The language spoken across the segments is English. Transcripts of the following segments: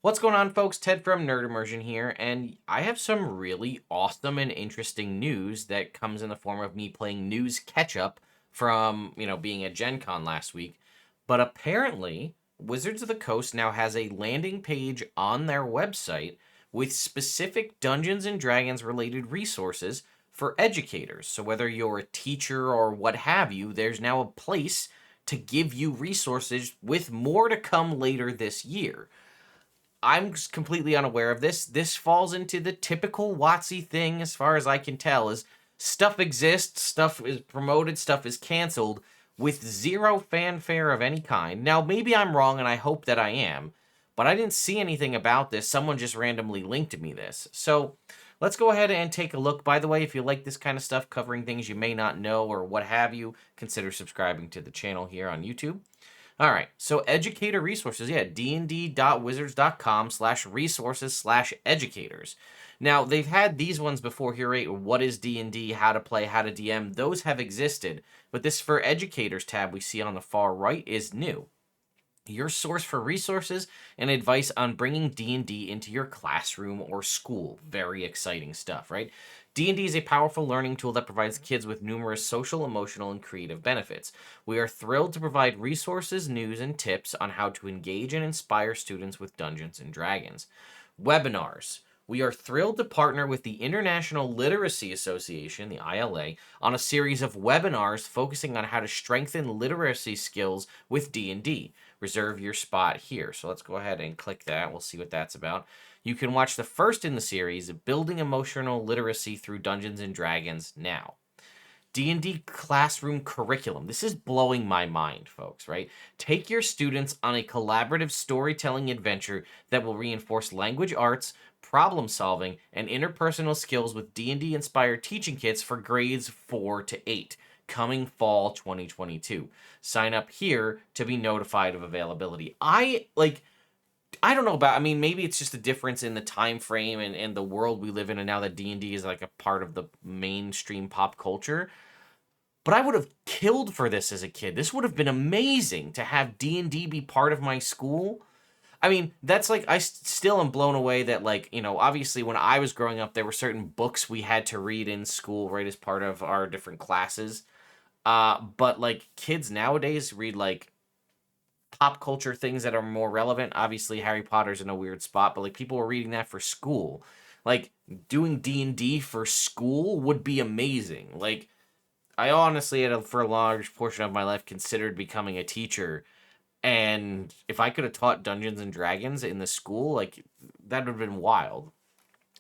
What's going on, folks? Ted from Immersion here, and I have some really awesome and interesting news that comes in the form of me playing news catch-up from, being at Gen Con last week. But apparently, Wizards of the Coast now has a landing page on their website with specific Dungeons and Dragons related resources for educators. So whether you're a teacher or what have you, there's now a place to give you resources with more to come later this year. I'm just completely unaware of this. This falls into the typical WotC thing, as far as I can tell, is stuff exists, stuff is promoted, stuff is canceled, with zero fanfare of any kind. Now, maybe I'm wrong, and I hope that I am, but I didn't see anything about this. Someone just randomly linked me this. So let's go ahead and take a look. By the way, if you like this kind of stuff, covering things you may not know or what have you, consider subscribing to the channel here on YouTube. All right, so Educator Resources, yeah, dnd.wizards.com/resources/educators. Now, they've had these ones before here, right? What is D&D, how to play, how to DM. Those have existed, but this For Educators tab we see on the far right is new. Your source for resources and advice on bringing D&D into your classroom or school. Very exciting stuff, right? D&D is a powerful learning tool that provides kids with numerous social, emotional, and creative benefits. We are thrilled to provide resources, news, and tips on how to engage and inspire students with Dungeons and Dragons. Webinars. We are thrilled to partner with the International Literacy Association, the ILA, on a series of webinars focusing on how to strengthen literacy skills with D&D. Reserve your spot here. So let's go ahead and click that. We'll see what that's about. You can watch the first in the series, Building Emotional Literacy Through Dungeons and Dragons, now. D&D classroom curriculum. This is blowing my mind, folks, right? Take your students on a collaborative storytelling adventure that will reinforce language arts, problem solving, and interpersonal skills with D&D inspired teaching kits for grades 4 to 8. Coming fall 2022. Sign up here to be notified of availability. I don't know about, maybe it's just a difference in the time frame and the world we live in, and now that D&D is like a part of the mainstream pop culture. But I would have killed for this as a kid. This would have been amazing to have D&D be part of my school. That's like, I still am blown away that, obviously when I was growing up, there were certain books we had to read in school, right, as part of our different classes. But kids nowadays read pop culture things that are more relevant. Obviously, Harry Potter's in a weird spot, but people are reading that for school. Doing D&D for school would be amazing. I honestly, for a large portion of my life, considered becoming a teacher. And if I could have taught Dungeons and Dragons in the school, that would have been wild.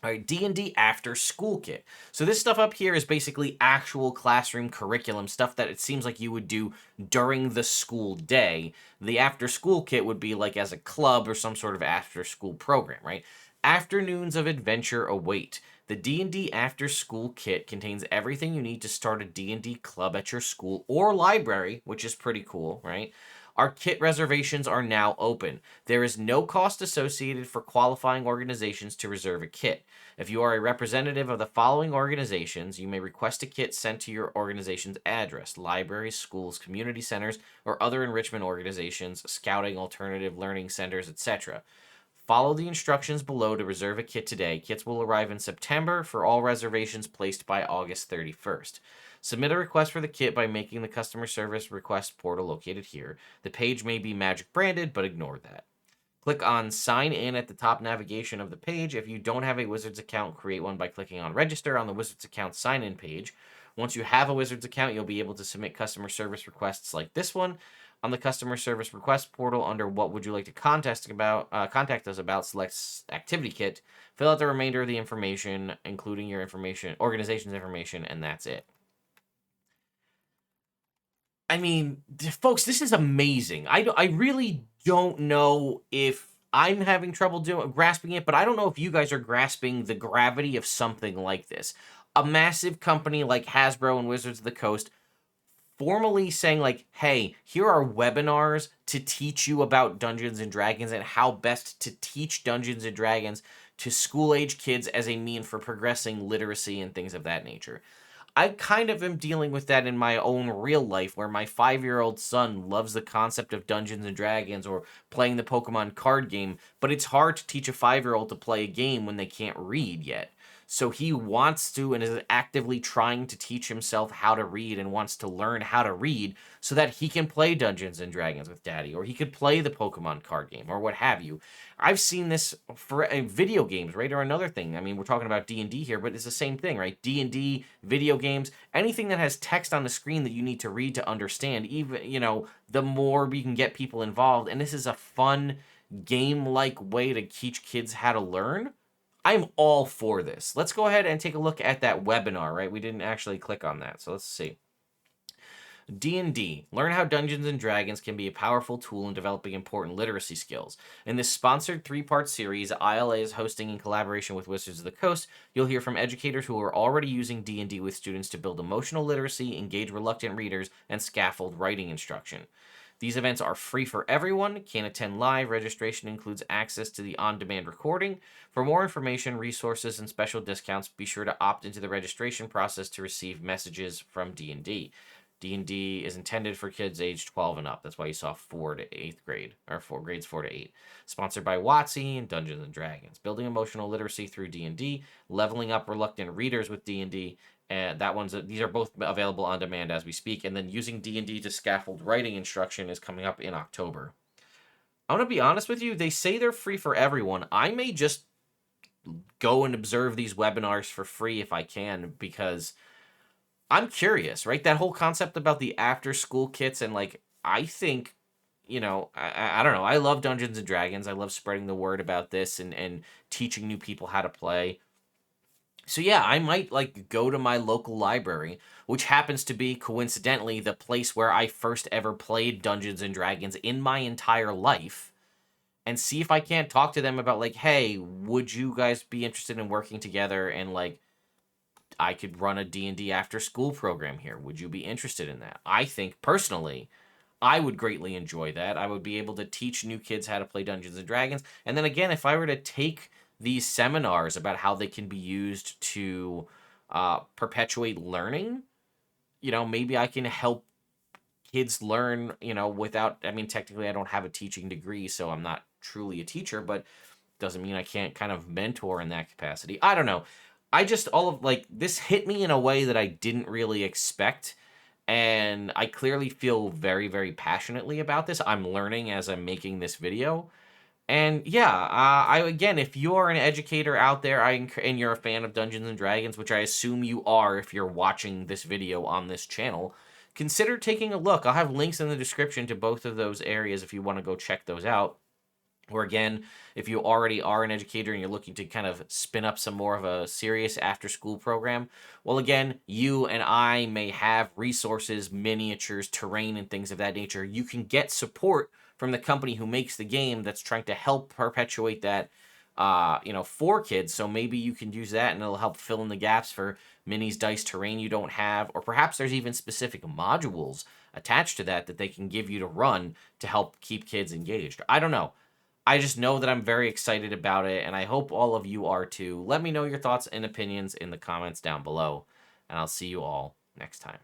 All right, D&D after school kit. So this stuff up here is basically actual classroom curriculum, stuff that it seems like you would do during the school day. The after school kit would be as a club or some sort of after school program, right? Afternoons of adventure await. The D&D after school kit contains everything you need to start a D&D club at your school or library, which is pretty cool, right? Our kit reservations are now open. There is no cost associated for qualifying organizations to reserve a kit. If you are a representative of the following organizations, you may request a kit sent to your organization's address: libraries, schools, community centers, or other enrichment organizations, scouting, alternative learning centers, etc. Follow the instructions below to reserve a kit today. Kits will arrive in September for all reservations placed by August 31st. Submit a request for the kit by making the customer service request portal located here. The page may be magic branded, but ignore that. Click on Sign In at the top navigation of the page. If you don't have a Wizards account, create one by clicking on Register on the Wizards account sign in page. Once you have a Wizards account, you'll be able to submit customer service requests like this one. On the customer service request portal, under What Would You Like to contact us about, select Activity Kit. Fill out the remainder of the information, including your organization's information, and that's it. Folks, this is amazing. I really don't know if I'm having trouble grasping it, but I don't know if you guys are grasping the gravity of something like this. A massive company like Hasbro and Wizards of the Coast formally saying hey, here are webinars to teach you about Dungeons and Dragons and how best to teach Dungeons and Dragons to school-age kids as a mean for progressing literacy and things of that nature. I kind of am dealing with that in my own real life, where my 5-year-old son loves the concept of Dungeons and Dragons or playing the Pokemon card game, but it's hard to teach a 5-year-old to play a game when they can't read yet. So he wants to and is actively trying to teach himself how to read and wants to learn how to read so that he can play Dungeons and Dragons with Daddy, or he could play the Pokemon card game, or what have you. I've seen this for video games, right? Or another thing. I mean, we're talking about D&D here, but it's the same thing, right? D&D, video games, anything that has text on the screen that you need to read to understand, even, the more we can get people involved. And this is a fun game-like way to teach kids how to learn. I'm all for this. Let's go ahead and take a look at that webinar, right? We didn't actually click on that, so let's see. D&D. Learn how Dungeons and Dragons can be a powerful tool in developing important literacy skills. In this sponsored 3-part series, ILA is hosting in collaboration with Wizards of the Coast. You'll hear from educators who are already using D&D with students to build emotional literacy, engage reluctant readers, and scaffold writing instruction. These events are free for everyone, can attend live. Registration includes access to the on-demand recording. For more information, resources, and special discounts, be sure to opt into the registration process to receive messages from D&D. D&D is intended for kids aged 12 and up. That's why you saw 4 to 8th grade, or grades 4 to 8. Sponsored by WotC and Dungeons and Dragons. Building emotional literacy through D&D, leveling up reluctant readers with D&D, and these are both available on demand as we speak. And then using D&D to scaffold writing instruction is coming up in October. I'm going to be honest with you. They say they're free for everyone. I may just go and observe these webinars for free if I can, because I'm curious, right? That whole concept about the after school kits, and I think, I don't know. I love Dungeons and Dragons. I love spreading the word about this and teaching new people how to play. So yeah, I might go to my local library, which happens to be coincidentally the place where I first ever played Dungeons and Dragons in my entire life, and see if I can't talk to them about hey, would you guys be interested in working together, and I could run a D&D after school program here. Would you be interested in that? I think personally, I would greatly enjoy that. I would be able to teach new kids how to play Dungeons and Dragons. And then again, if I were to take these seminars about how they can be used to perpetuate learning, maybe I can help kids learn, without, I mean, technically I don't have a teaching degree, so I'm not truly a teacher, but doesn't mean I can't kind of mentor in that capacity. I don't know. I just, this hit me in a way that I didn't really expect. And I clearly feel very, very passionately about this. I'm learning as I'm making this video. And yeah, again, if you're an educator out there, and you're a fan of Dungeons and Dragons, which I assume you are if you're watching this video on this channel, consider taking a look. I'll have links in the description to both of those areas if you want to go check those out. Or again, if you already are an educator and you're looking to kind of spin up some more of a serious after-school program, well, again, you and I may have resources, miniatures, terrain, and things of that nature. You can get support from the company who makes the game that's trying to help perpetuate that, for kids. So maybe you can use that and it'll help fill in the gaps for minis, dice, terrain you don't have. Or perhaps there's even specific modules attached to that they can give you to run to help keep kids engaged. I don't know. I just know that I'm very excited about it, and I hope all of you are too. Let me know your thoughts and opinions in the comments down below, and I'll see you all next time.